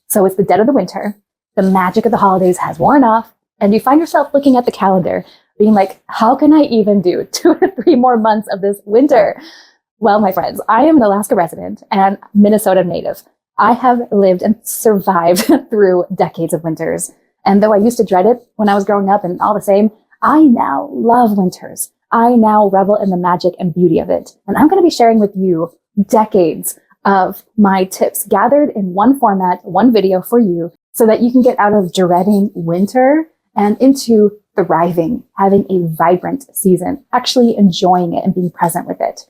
So it's the dead of the winter. The magic of the holidays has worn off, and you find yourself looking at the calendar being like, how can I even do 2 to 3 more months of this winter? Well, my friends, I am an Alaska resident and Minnesota native. I have lived and survived through decades of winters. And though I used to dread it when I was growing up and all the same, I now love winters. I now revel in the magic and beauty of it. And I'm going to be sharing with you decades of my tips gathered in one format, one video for you, so that you can get out of dreading winter and into thriving, having a vibrant season, actually enjoying it and being present with it.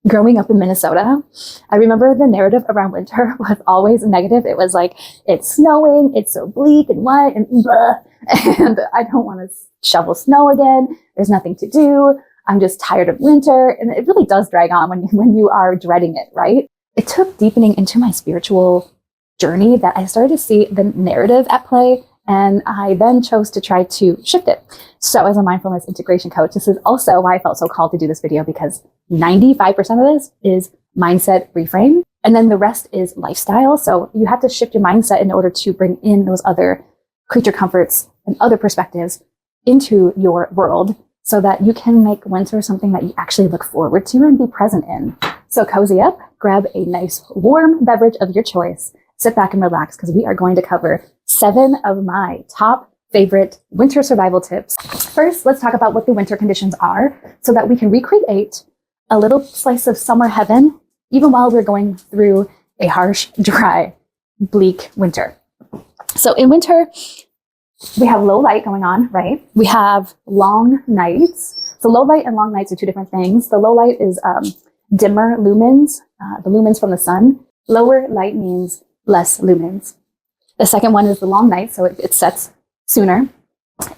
Growing up in Minnesota, I remember the narrative around winter was always negative. It was like, it's snowing, it's so bleak and wet and blah, and I don't want to shovel snow again. There's nothing to do. I'm just tired of winter. And it really does drag on when you are dreading it, right? It took deepening into my spiritual journey that I started to see the narrative at play, and I then chose to try to shift it. So as a mindfulness integration coach, this is also why I felt so called to do this video, because 95% of this is mindset reframe. And then the rest is lifestyle. So you have to shift your mindset in order to bring in those other creature comforts and other perspectives into your world so that you can make winter something that you actually look forward to and be present in. So cozy up, grab a nice warm beverage of your choice, sit back and relax, because we are going to cover 7 of my top favorite winter survival tips. First, let's talk about what the winter conditions are so that we can recreate a little slice of summer heaven, even while we're going through a harsh, dry, bleak winter. So in winter, we have low light going on, right? We have long nights. So low light and long nights are 2 different things. The low light is dimmer lumens, the lumens from the sun. Lower light means less lumens. The second one is the long night, so it sets sooner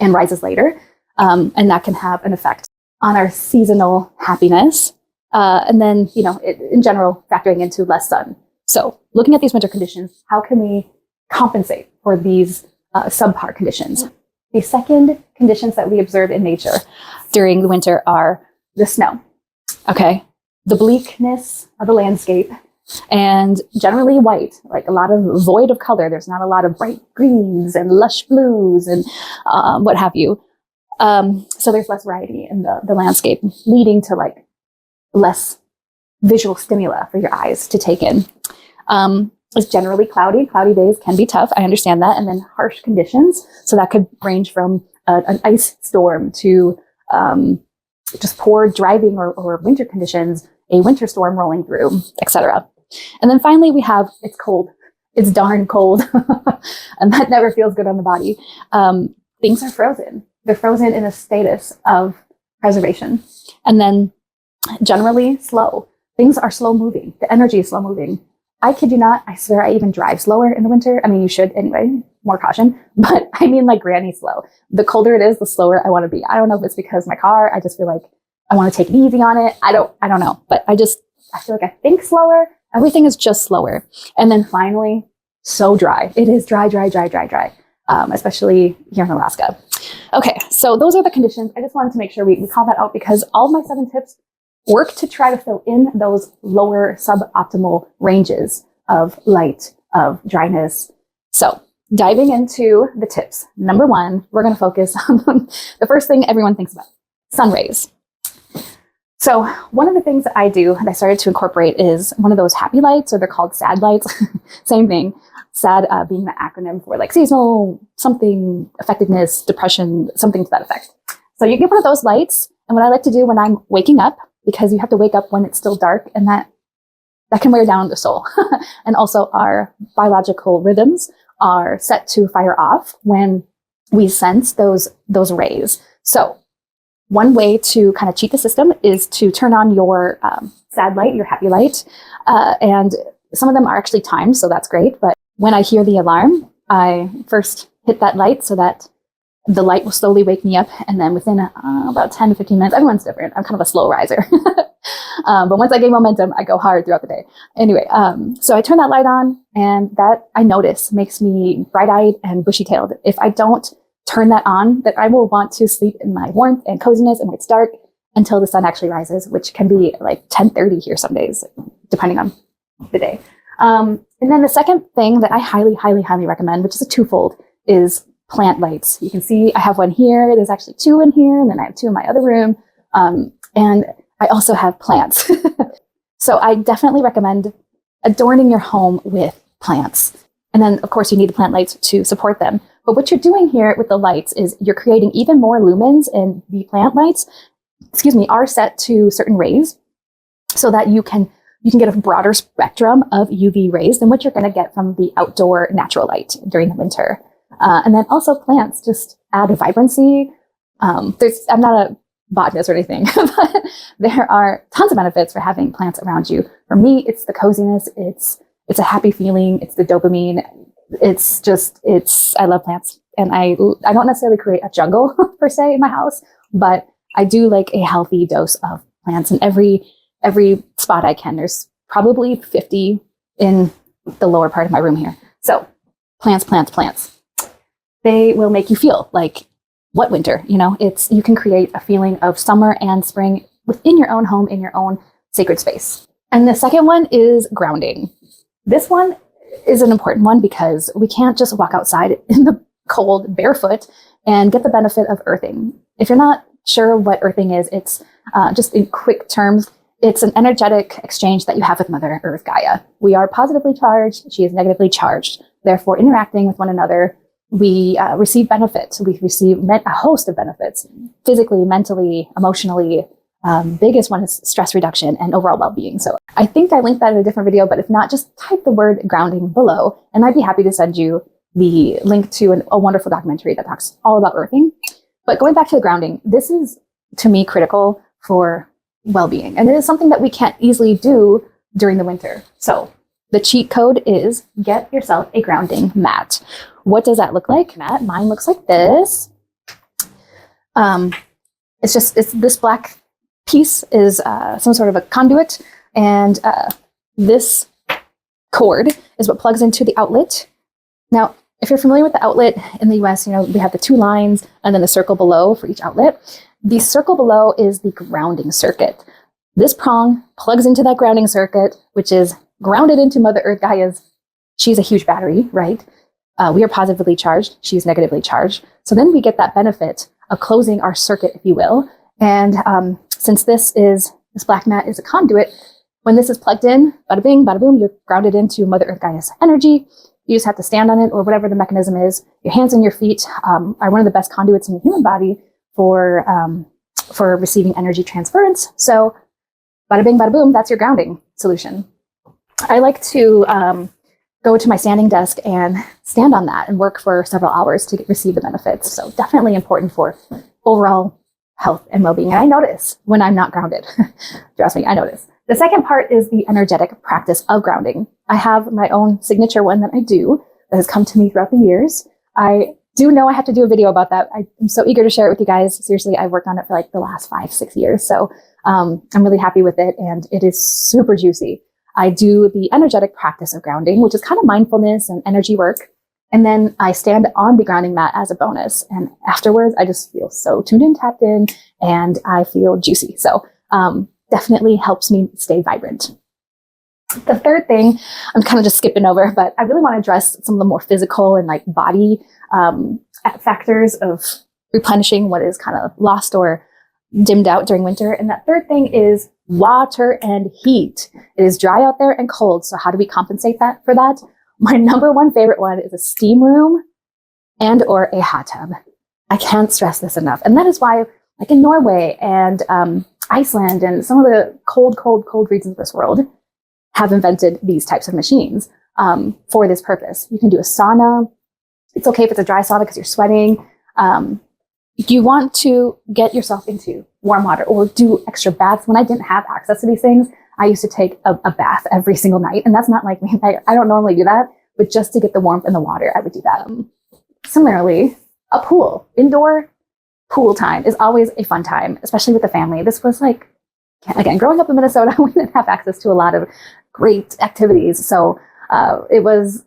and rises later, and that can have an effect on our seasonal happiness. And then, in general, factoring into less sun. So looking at these winter conditions, how can we compensate for these subpar conditions? The second conditions that we observe in nature during the winter are the snow, okay? The bleakness of the landscape, and generally white, like a lot of void of color. There's not a lot of bright greens and lush blues and what have you. So there's less variety in the landscape, leading to like less visual stimuli for your eyes to take in. It's generally cloudy. Cloudy days can be tough. I understand that. And then harsh conditions. So that could range from an ice storm to just poor driving or winter conditions, a winter storm rolling through, etc. And then finally, we have, it's cold. It's darn cold. And that never feels good on the body. Things are frozen. They're frozen in a status of preservation. And then generally slow. Things are slow moving. The energy is slow moving. I kid you not, I swear I even drive slower in the winter. I mean, you should anyway, more caution, but I mean like granny slow. The colder it is, the slower I want to be. I don't know if it's because my car, I just feel like I want to take it easy on it. I don't know, but I feel like I think slower. Everything is just slower. And then finally, so dry. It is dry, especially here in Alaska. Okay, so those are the conditions. I just wanted to make sure we call that out, because all of my 7 tips work to try to fill in those lower suboptimal ranges of light, of dryness. So diving into the tips. Number 1, we're going to focus on the first thing everyone thinks about, sun rays. So one of the things that I do and I started to incorporate is one of those happy lights, or they're called SAD lights. Same thing. SAD being the acronym for like seasonal something, effectiveness, depression, something to that effect. So you get one of those lights. And what I like to do when I'm waking up, because you have to wake up when it's still dark, and that can wear down the soul. And also our biological rhythms are set to fire off when we sense those rays. So one way to kind of cheat the system is to turn on your SAD light, your happy light. And some of them are actually timed, so that's great. But when I hear the alarm, I first hit that light so that the light will slowly wake me up. And then within about 10 to 15 minutes, everyone's different. I'm kind of a slow riser. But once I gain momentum, I go hard throughout the day. Anyway, so I turn that light on, and that I notice makes me bright-eyed and bushy-tailed. If I don't turn that on, that I will want to sleep in my warmth and coziness and when it's dark until the sun actually rises, which can be like 10:30 here some days, depending on the day. And then the second thing that I highly, highly, highly recommend, which is a twofold, is plant lights. You can see I have one here. There's actually two in here, and then I have two in my other room. And I also have plants. So I definitely recommend adorning your home with plants. And then, of course, you need the plant lights to support them. But what you're doing here with the lights is you're creating even more lumens, and the plant lights, are set to certain rays so that you can get a broader spectrum of UV rays than what you're going to get from the outdoor natural light during the winter. And then also plants just add vibrancy. I'm not a botanist or anything, but there are tons of benefits for having plants around you. For me, it's the coziness. It's a happy feeling. It's the dopamine. I love plants. And I don't necessarily create a jungle per se in my house, but I do like a healthy dose of plants in every spot I can. There's probably 50 in the lower part of my room here. So plants. They will make you feel like what winter, you can create a feeling of summer and spring within your own home, in your own sacred space. And the second one is grounding. This one is an important one because we can't just walk outside in the cold barefoot and get the benefit of earthing. If you're not sure what earthing is, it's just in quick terms, it's an energetic exchange that you have with Mother Earth Gaia. We are positively charged. She is negatively charged. Therefore, interacting with one another, we receive benefits. We receive a host of benefits, physically, mentally, emotionally. Biggest one is stress reduction and overall well-being. So I think I linked that in a different video, but if not, just type the word grounding below, and I'd be happy to send you the link to a wonderful documentary that talks all about earthing. But going back to the grounding, this is, to me, critical for well-being. And it is something that we can't easily do during the winter. So the cheat code is get yourself a grounding mat. What does that look like? Mine looks like this. It's this black piece is some sort of a conduit, and this cord is what plugs into the outlet. Now, if you're familiar with the outlet in the US, we have the two lines and then the circle below for each outlet. The circle below is the grounding circuit. This prong plugs into that grounding circuit, which is grounded into Mother Earth Gaia's. She's a huge battery, right? We are positively charged. She's negatively charged. So then we get that benefit of closing our circuit, if you will. And since this black mat is a conduit, when this is plugged in, bada bing, bada boom, you're grounded into Mother Earth Gaia's energy. You just have to stand on it, or whatever the mechanism is. Your hands and your feet are one of the best conduits in the human body for receiving energy transference. So bada bing, bada boom, that's your grounding solution. I like to go to my standing desk and stand on that and work for several hours to receive the benefits. So definitely important for overall health and well-being. And I notice when I'm not grounded. Trust me, I notice. The second part is the energetic practice of grounding. I have my own signature one that I do that has come to me throughout the years. I do know I have to do a video about that. I'm so eager to share it with you guys. Seriously, I've worked on it for like the last 5-6 years. So I'm really happy with it, and it is super juicy. I do the energetic practice of grounding, which is kind of mindfulness and energy work. And then I stand on the grounding mat as a bonus. And afterwards, I just feel so tuned in, tapped in, and I feel juicy. So definitely helps me stay vibrant. The third thing, I'm kind of just skipping over, but I really want to address some of the more physical and like body factors of replenishing what is kind of lost or dimmed out during winter. And that third thing is water and heat. It is dry out there and cold. So how do we compensate for that? My number one favorite one is a steam room and or a hot tub. I can't stress this enough. And that is why, like in Norway and Iceland and some of the cold regions of this world have invented these types of machines for this purpose. You can do a sauna. It's okay if it's a dry sauna because you're sweating. You want to get yourself into warm water or do extra baths. When I didn't have access to these things, I used to take a bath every single night. And that's not like me. I don't normally do that, but just to get the warmth in the water, I would do that. Similarly, a pool, indoor pool time is always a fun time, especially with the family. This was like, again, growing up in Minnesota, we didn't have access to a lot of great activities. So it was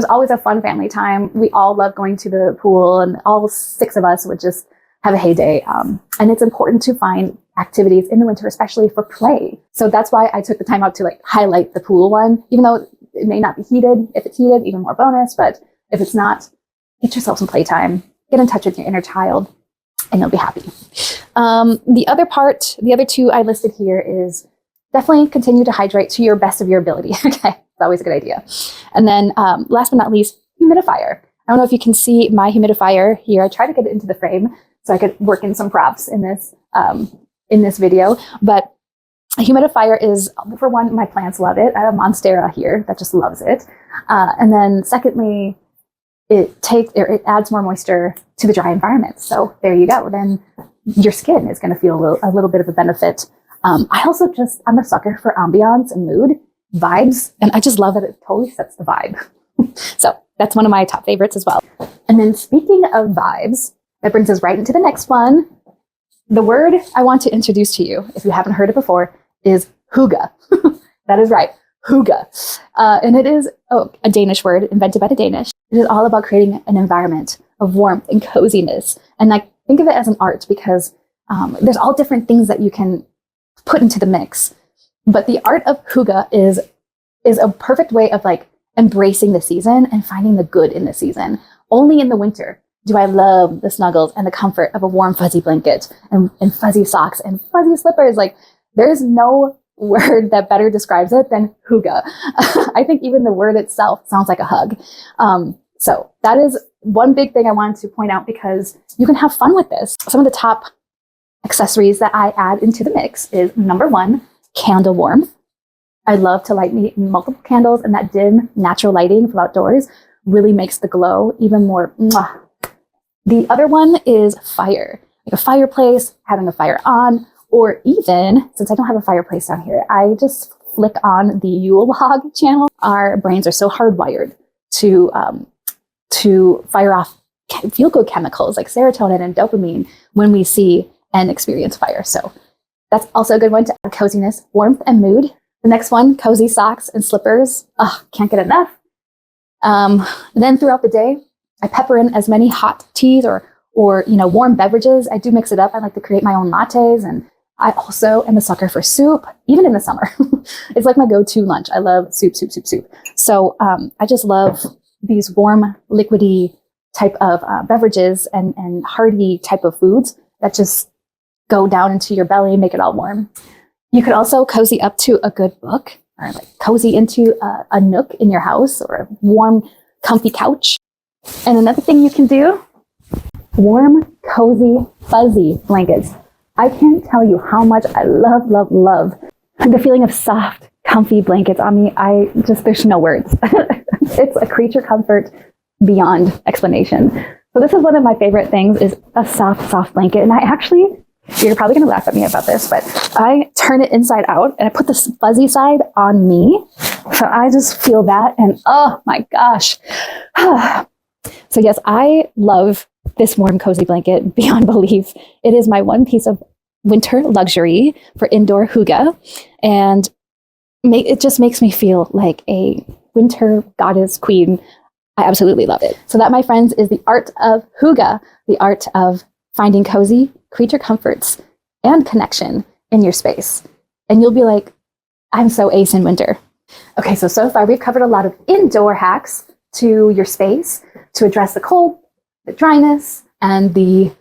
always a fun family time. We all loved going to the pool, and all 6 of us would just have a heyday. And it's important to find activities in the winter, especially for play. So that's why I took the time out to like highlight the pool one, even though It may not be heated. If it's heated, even more bonus. But if it's not, get yourself some playtime. Get in touch with your inner child, and you'll be happy. The other two I listed here is definitely continue to hydrate to your best of your ability. Okay, it's always a good idea. And then last but not least, humidifier. I don't know if you can see my humidifier here. I try to get it into the frame so I could work in some props in this video. But a humidifier is, for one, my plants love it. I have a Monstera here that just loves it. And then secondly, it adds more moisture to the dry environment. So there you go. Then your skin is going to feel a little bit of a benefit. I'm a sucker for ambiance and mood, vibes, and I just love that it totally sets the vibe. So that's one of my top favorites as well. And then speaking of vibes, that brings us right into the next one. The word I want to introduce to you, if you haven't heard it before, is hygge. That is right, hygge. And it is a Danish word invented by the Danish. It is all about creating an environment of warmth and coziness. And I think of it as an art because there's all different things that you can put into the mix. But the art of hygge is a perfect way of like embracing the season and finding the good in the season. Only in the winter do I love the snuggles and the comfort of a warm fuzzy blanket and fuzzy socks and fuzzy slippers. Like, there's no word that better describes it than hygge. I think even the word itself sounds like a hug. So that is one big thing I wanted to point out because you can have fun with this. Some of the top accessories that I add into the mix is number one, candle warmth. I love to light me multiple candles, and that dim natural lighting from outdoors really makes the glow even more. Mwah. The other one is fire, like a fireplace, having a fire on, or even, since I don't have a fireplace down here, I just flick on the Yule log channel. Our brains are so hardwired to fire off feel-good chemicals like serotonin and dopamine when we see and experience fire. So that's also a good one to add coziness, warmth, and mood. The next one, cozy socks and slippers. Can't get enough. Then throughout the day, I pepper in as many hot teas or warm beverages. I do mix it up. I like to create my own lattes, and I also am a sucker for soup, even in the summer. It's like my go-to lunch. I love soup. So I just love these warm, liquidy type of beverages and hearty type of foods that just go down into your belly and make it all warm. You could also cozy up to a good book, or like cozy into a nook in your house or a warm, comfy couch. And another thing you can do, warm, cozy, fuzzy blankets. I can't tell you how much I love the feeling of soft, comfy blankets on me. There's no words. It's a creature comfort beyond explanation. So this is one of my favorite things, is a soft blanket. And you're probably going to laugh at me about this, but I turn it inside out and I put the fuzzy side on me. So I just feel that, and oh my gosh. So yes, I love this warm, cozy blanket beyond belief. It is my one piece of winter luxury for indoor hygge, and it just makes me feel like a winter goddess queen. I absolutely love it. So that, my friends, is the art of hygge, the art of finding cozy creature comforts and connection in your space. And you'll be like, I'm so ace in winter. Okay, so far we've covered a lot of indoor hacks to your space to address the cold, the dryness, and the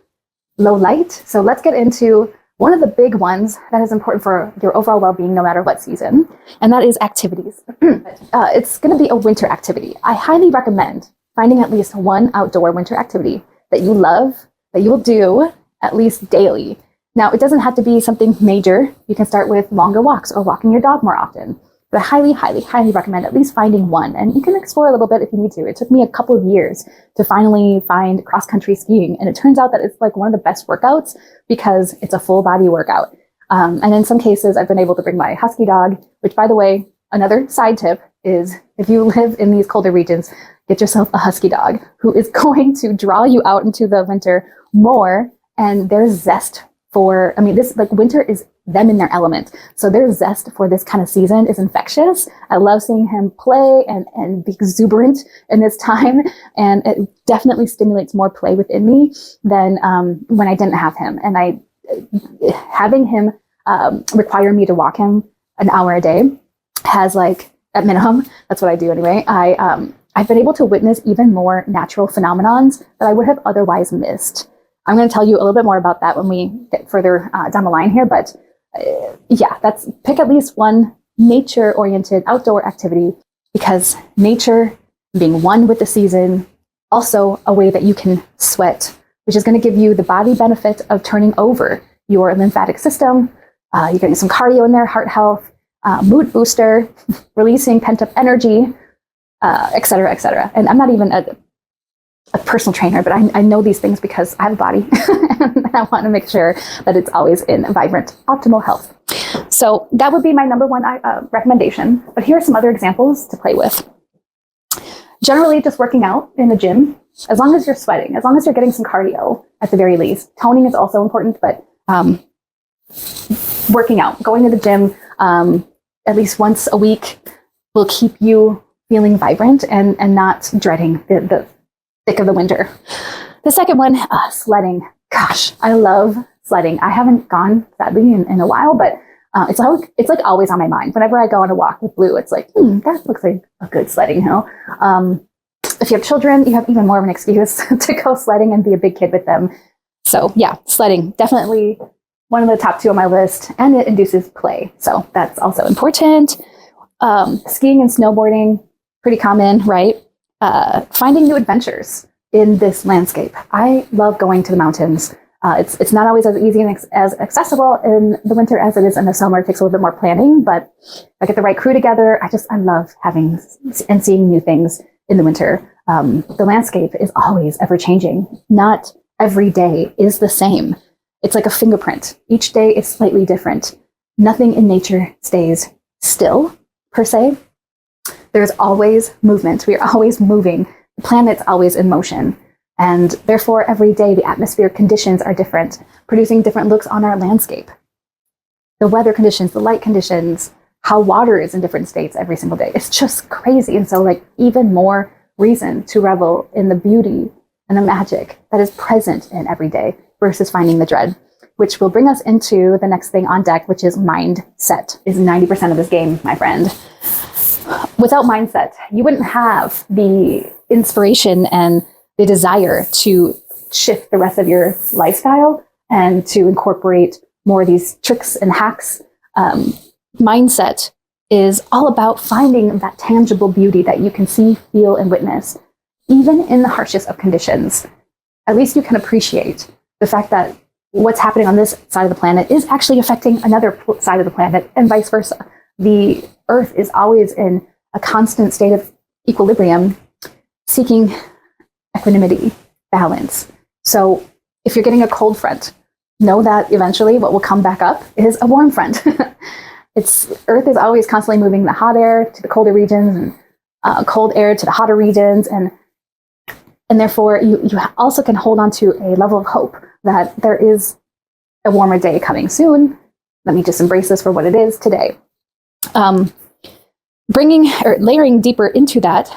low light. So let's get into one of the big ones that is important for your overall well-being no matter what season, and that is activities. It's going to be a winter activity. I highly recommend finding at least one outdoor winter activity that you love, that you will do at least daily. Now, it doesn't have to be something major. You can start with longer walks or walking your dog more often. But I highly recommend at least finding one. And you can explore a little bit if you need to. It took me a couple of years to finally find cross-country skiing. And it turns out that it's like one of the best workouts because it's a full body workout. And in some cases, I've been able to bring my husky dog, which, by the way, another side tip is if you live in these colder regions, get yourself a husky dog who is going to draw you out into the winter more. And there's zest for, winter is them in their element. So their zest for this kind of season is infectious. I love seeing him play and be exuberant in this time. And it definitely stimulates more play within me than when I didn't have him. And having him require me to walk him an hour a day has at minimum. That's what I do anyway. I've been able to witness even more natural phenomenons that I would have otherwise missed. I'm going to tell you a little bit more about that when we get further down the line here. But yeah, pick at least one nature-oriented outdoor activity, because nature, being one with the season, also a way that you can sweat, which is going to give you the body benefit of turning over your lymphatic system. You're getting some cardio in there, heart health, mood booster, releasing pent-up energy, et cetera, et cetera. And I'm not even a personal trainer, but I know these things because I have a body and I want to make sure that it's always in vibrant, optimal health. So that would be my number one recommendation. But here are some other examples to play with. Generally, just working out in the gym, as long as you're sweating, as long as you're getting some cardio at the very least. Toning is also important, but working out, going to the gym at least once a week will keep you feeling vibrant and not dreading the thick of the winter. The second one, sledding. Gosh, I love sledding. I haven't gone, sadly, in a while, but it's like always on my mind. Whenever I go on a walk with Blue, it's like, that looks like a good sledding hill. If you have children, you have even more of an excuse to go sledding and be a big kid with them. So yeah, sledding, definitely one of the top 2 on my list, and it induces play. So that's also important. Skiing and snowboarding, pretty common, right? Finding new adventures in this landscape. I love going to the mountains. It's not always as easy and as accessible in the winter as it is in the summer. It takes a little bit more planning, but if I get the right crew together, I love having and seeing new things in the winter. The landscape is always ever changing. Not every day is the same. It's like a fingerprint. Each day is slightly different. Nothing in nature stays still, per se. There's always movement. We are always moving. The planet's always in motion. And therefore, every day, the atmospheric conditions are different, producing different looks on our landscape. The weather conditions, the light conditions, how water is in different states every single day. It's just crazy. And so, even more reason to revel in the beauty and the magic that is present in every day versus finding the dread, which will bring us into the next thing on deck, which is mindset. Is 90% of this game, my friend. Without mindset, you wouldn't have the inspiration and the desire to shift the rest of your lifestyle and to incorporate more of these tricks and hacks. Mindset is all about finding that tangible beauty that you can see, feel, and witness, even in the harshest of conditions. At least you can appreciate the fact that what's happening on this side of the planet is actually affecting another side of the planet, and vice versa. The Earth is always in a constant state of equilibrium, seeking equanimity, balance. So if you're getting a cold front, know that eventually what will come back up is a warm front. Earth is always constantly moving the hot air to the colder regions and cold air to the hotter regions. And therefore, you also can hold on to a level of hope that there is a warmer day coming soon. Let me just embrace this for what it is today. Bringing or layering deeper into that,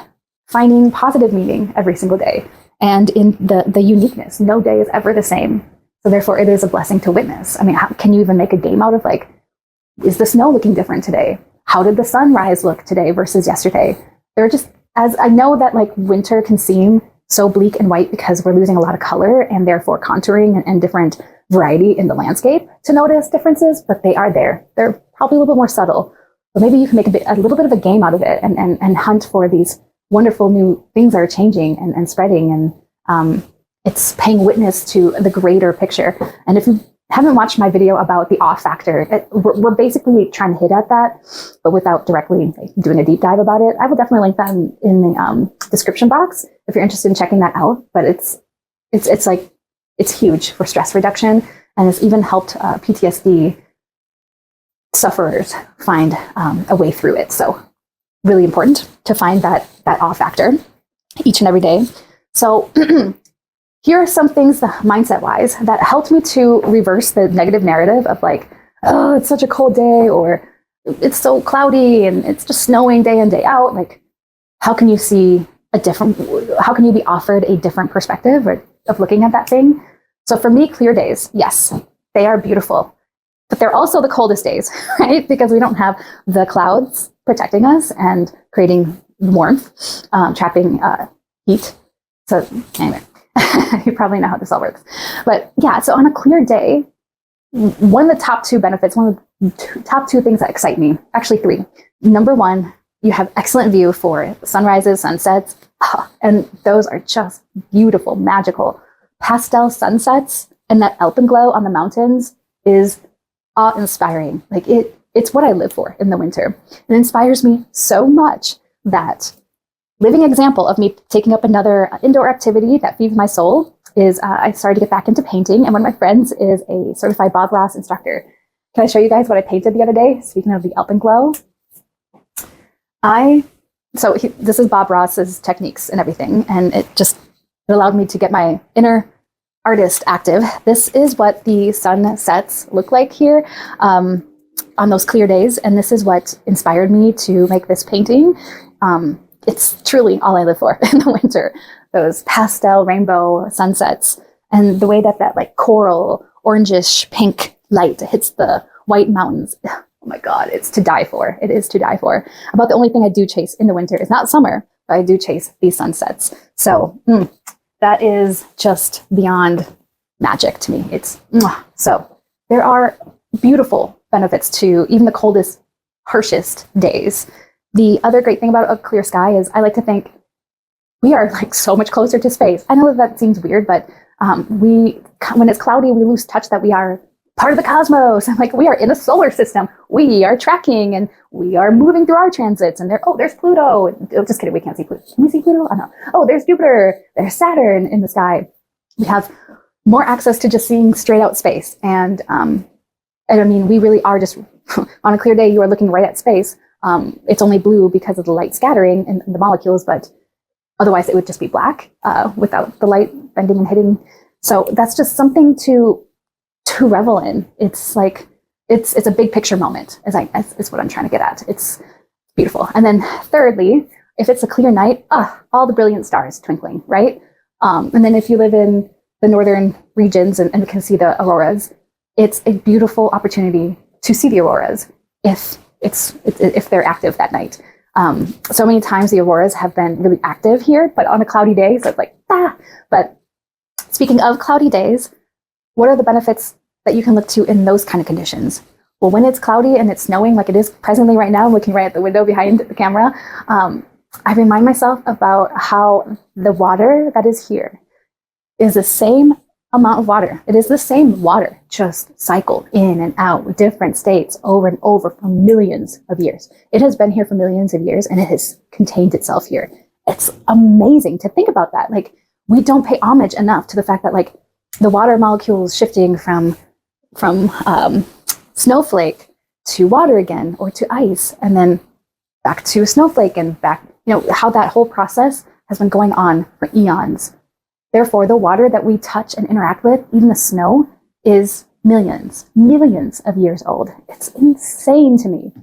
finding positive meaning every single day, and in the uniqueness. No day is ever the same. So therefore, it is a blessing to witness. I mean, how can you even make a game out of is the snow looking different today? How did the sunrise look today versus yesterday? They're just, as I know that winter can seem so bleak and white because we're losing a lot of color and therefore contouring and different variety in the landscape to notice differences, but they are there. They're probably a little bit more subtle, but maybe you can make a little bit of a game out of it and hunt for these wonderful new things that are changing and spreading. And it's paying witness to the greater picture. And if you haven't watched my video about the awe factor, we're basically trying to hit at that, but without directly doing a deep dive about it. I will definitely link that in the description box if you're interested in checking that out. But it's huge for stress reduction, and it's even helped PTSD sufferers find a way through it. So really important to find that awe factor each and every day. So here are some things, mindset-wise, that helped me to reverse the negative narrative of oh, it's such a cold day, or it's so cloudy and it's just snowing day in, day out. How can you how can you be offered a different perspective of looking at that thing? So for me, clear days, yes, they are beautiful. But they're also the coldest days, right? Because we don't have the clouds protecting us and creating warmth, trapping heat. So anyway, you probably know how this all works. But yeah, so on a clear day, one of the top two benefits, one of the top two things that excite me, actually three. Number one, you have excellent view for sunrises, sunsets, and those are just beautiful, magical. Pastel sunsets and that alpenglow on the mountains is awe-inspiring. Like it's what I live for in the winter. It inspires me so much that living example of me taking up another indoor activity that feeds my soul is I started to get back into painting, and one of my friends is a certified Bob Ross instructor. Can I show you guys what I painted the other day? Speaking of the alpenglow, this is Bob Ross's techniques and everything, and it allowed me to get my inner artist active. This is what the sunsets look like here on those clear days, and this is what inspired me to make this painting. It's truly all I live for in the winter. Those pastel rainbow sunsets and the way that like coral, orangish, pink light hits the white mountains. Oh my God, it's to die for. It is to die for. About the only thing I do chase in the winter is not summer, but I do chase these sunsets. So that is just beyond magic to me. It's so there are beautiful benefits to even the coldest, harshest days. The other great thing about a clear sky is I like to think we are like so much closer to space. I know that seems weird, but when it's cloudy, we lose touch that we are part of the cosmos. I'm like, we are in a solar system. We are tracking and we are moving through our transits. And there's Pluto. Oh, just kidding. We can't see Pluto. Can we see Pluto? Oh, no. Oh, there's Jupiter. There's Saturn in the sky. We have more access to just seeing straight out space. And I mean, we really are just on a clear day, you are looking right at space. It's only blue because of the light scattering in the molecules, but otherwise it would just be black without the light bending and hitting. So that's just something to revel in. It's like, it's a big picture moment is what I'm trying to get at. It's beautiful. And then thirdly, if it's a clear night, all the brilliant stars twinkling, right? And then if you live in the northern regions and can see the auroras, it's a beautiful opportunity to see the auroras if they're active that night. So many times the auroras have been really active here, but on a cloudy day, so it's like, But speaking of cloudy days, what are the benefits that you can look to in those kind of conditions? Well, when it's cloudy and it's snowing like it is presently right now, I'm looking right at the window behind the camera, I remind myself about how the water that is here is the same amount of water. It is the same water, just cycled in and out with different states over and over for millions of years. It has been here for millions of years and it has contained itself here. It's amazing to think about that. Like, we don't pay homage enough to the fact that like the water molecules shifting from snowflake to water again, or to ice, and then back to snowflake and back, how that whole process has been going on for eons. Therefore, the water that we touch and interact with, even the snow, is millions of years old. It's insane to me.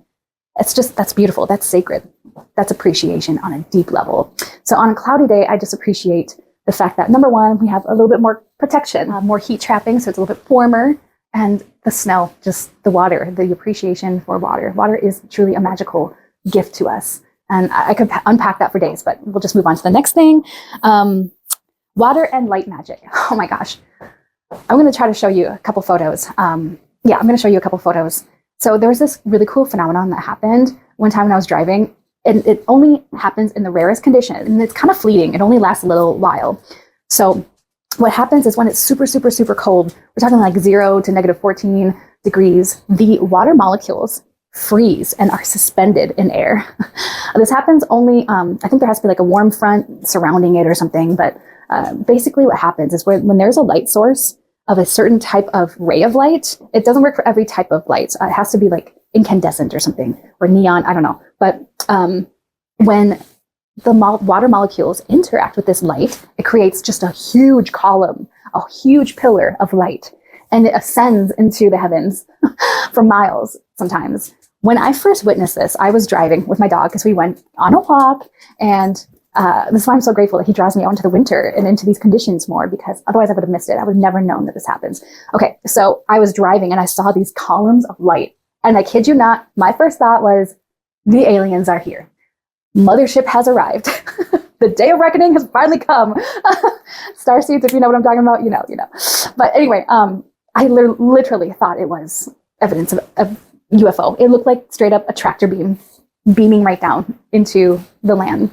That's beautiful. That's sacred. That's appreciation on a deep level. So on a cloudy day, I just appreciate the fact that, number one, we have a little bit more protection, more heat trapping, so it's a little bit warmer, and the snow, just the water, the appreciation for water. Water is truly a magical gift to us. And I could unpack that for days, but we'll just move on to the next thing. Water and light magic. Oh my gosh. I'm going to try to show you a couple photos. I'm going to show you a couple photos. So there was this really cool phenomenon that happened one time when I was driving, and it only happens in the rarest condition, and it's kind of fleeting. It only lasts a little while. So what happens is when it's super, super, super cold, we're talking like 0 to negative 14 degrees, the water molecules freeze and are suspended in air. This happens only, I think there has to be like a warm front surrounding it or something, but basically what happens is when there's a light source of a certain type of ray of light, it doesn't work for every type of light. It has to be like incandescent or something, or neon, I don't know. But when the water molecules interact with this light, it creates just a huge column, a huge pillar of light, and it ascends into the heavens for miles sometimes. When I first witnessed this, I was driving with my dog because we went on a walk, and this is why I'm so grateful that he draws me out into the winter and into these conditions more, because otherwise I would have missed it. I would have never known that this happens. Okay, so I was driving and I saw these columns of light. And I kid you not, my first thought was, the aliens are here. Mothership has arrived. The day of reckoning has finally come. Starseeds, if you know what I'm talking about, you know. But anyway, I literally thought it was evidence of UFO. It looked like straight up a tractor beam beaming right down into the land.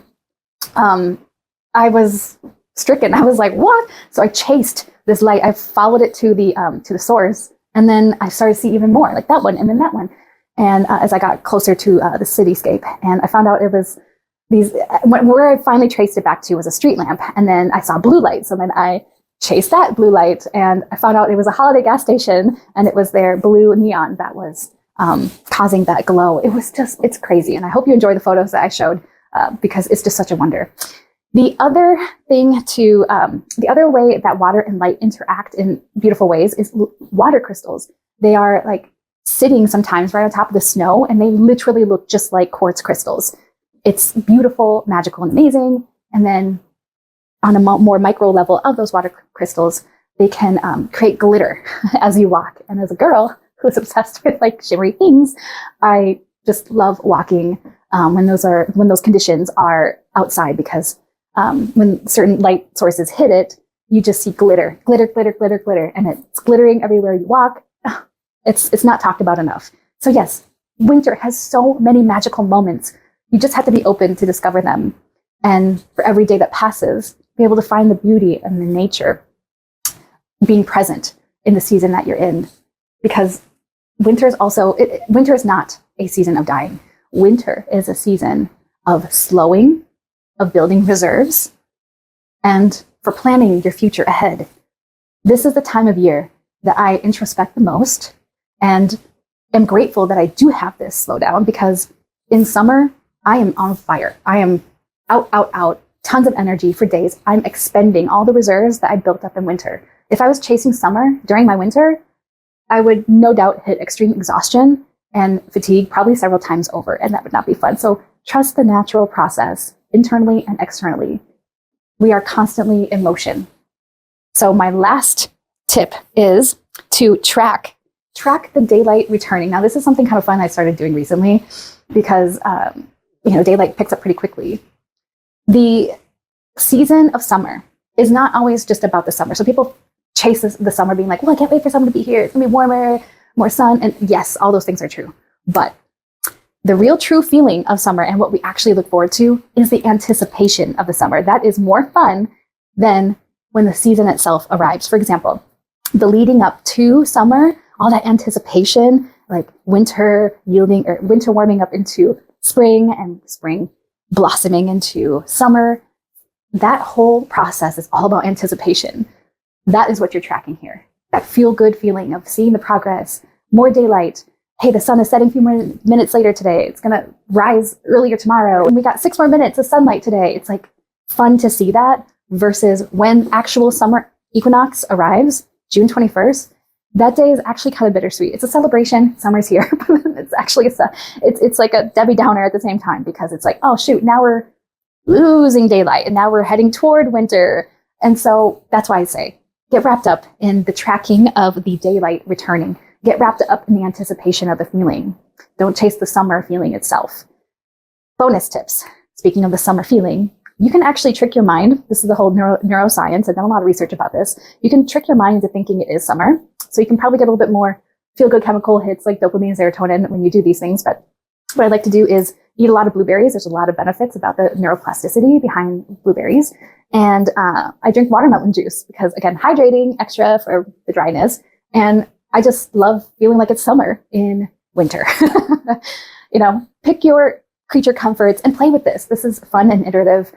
I was stricken. I was like, what? So I chased this light. I followed it to the source. And then I started to see even more, like that one, and then that one. And as I got closer to the cityscape, and I found out it was these, where I finally traced it back to was a street lamp. And then I saw blue light. So then I chased that blue light, and I found out it was a Holiday gas station, and it was their blue neon that was causing that glow. It was just, it's crazy. And I hope you enjoy the photos that I showed, because it's just such a wonder. The other thing to, the other way that water and light interact in beautiful ways is water crystals. They are like sitting sometimes right on top of the snow, and they literally look just like quartz crystals. It's beautiful, magical, and amazing. And then on a more micro level of those water crystals, they can create glitter as you walk. And as a girl who's obsessed with like shimmery things, I just love walking when those conditions are outside, because when certain light sources hit it, you just see glitter, glitter, glitter, glitter, glitter, and it's glittering everywhere you walk. It's not talked about enough. So yes, winter has so many magical moments. You just have to be open to discover them. And for every day that passes, be able to find the beauty and the nature, being present in the season that you're in. Because winter is not a season of dying. Winter is a season of slowing, of building reserves, and for planning your future ahead. This is the time of year that I introspect the most, and am grateful that I do have this slowdown, because in summer, I am on fire. I am out, tons of energy for days. I'm expending all the reserves that I built up in winter. If I was chasing summer during my winter, I would no doubt hit extreme exhaustion and fatigue probably several times over, and that would not be fun. So trust the natural process, internally and externally. We are constantly in motion. So my last tip is to track the daylight returning. Now, this is something kind of fun I started doing recently, because daylight picks up pretty quickly. The season of summer is not always just about the summer. So people chase the summer being like, well, I can't wait for summer to be here. It's gonna be warmer, more sun. And yes, all those things are true. But the real true feeling of summer, and what we actually look forward to, is the anticipation of the summer. That is more fun than when the season itself arrives. For example, the leading up to summer, all that anticipation, like winter warming up into spring, and spring blossoming into summer. That whole process is all about anticipation. That is what you're tracking here. That feel-good feeling of seeing the progress, more daylight. Hey, the sun is setting a few more minutes later today. It's going to rise earlier tomorrow. And we got 6 more minutes of sunlight today. It's like fun to see that, versus when actual summer equinox arrives, June 21st, that day is actually kind of bittersweet. It's a celebration. Summer's here. It's actually, it's like a Debbie Downer at the same time, because it's like, oh shoot, now we're losing daylight and now we're heading toward winter. And so that's why I say, get wrapped up in the tracking of the daylight returning. Get wrapped up in the anticipation of the feeling. Don't chase the summer feeling itself. Bonus tips. Speaking of the summer feeling, you can actually trick your mind. This is the whole neuroscience. I've done a lot of research about this. You can trick your mind into thinking it is summer. So you can probably get a little bit more feel-good chemical hits like dopamine and serotonin when you do these things. But what I like to do is eat a lot of blueberries. There's a lot of benefits about the neuroplasticity behind blueberries. And I drink watermelon juice because, again, hydrating, extra for the dryness. And I just love feeling like it's summer in winter. Pick your creature comforts and play with this. This is fun and iterative.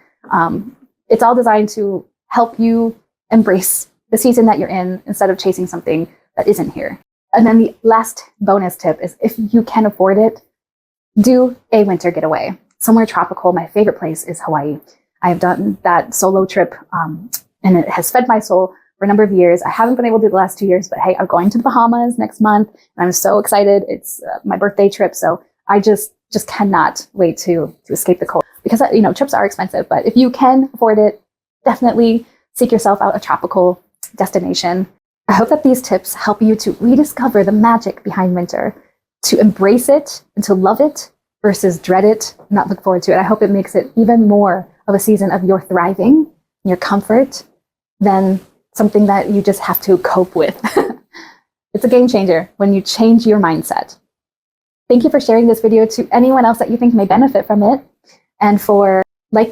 It's all designed to help you embrace the season that you're in instead of chasing something that isn't here. And then the last bonus tip is, if you can afford it, do a winter getaway. Somewhere tropical. My favorite place is Hawaii. I have done that solo trip, and it has fed my soul for a number of years. I haven't been able to do the last 2 years, but hey, I'm going to the Bahamas next month, and I'm so excited. It's my birthday trip, so I just cannot wait to escape the cold. because, trips are expensive, but if you can afford it, definitely seek yourself out a tropical destination. I hope that these tips help you to rediscover the magic behind winter, to embrace it and to love it versus dread it, not look forward to it. I hope it makes it even more of a season of your thriving, your comfort, than something that you just have to cope with. It's a game changer when you change your mindset. Thank you for sharing this video to anyone else that you think may benefit from it, and for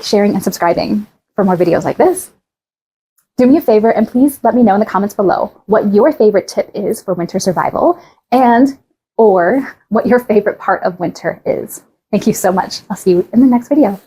sharing, and subscribing for more videos like this. Do me a favor and please let me know in the comments below what your favorite tip is for winter survival, or what your favorite part of winter is. Thank you so much. I'll see you in the next video.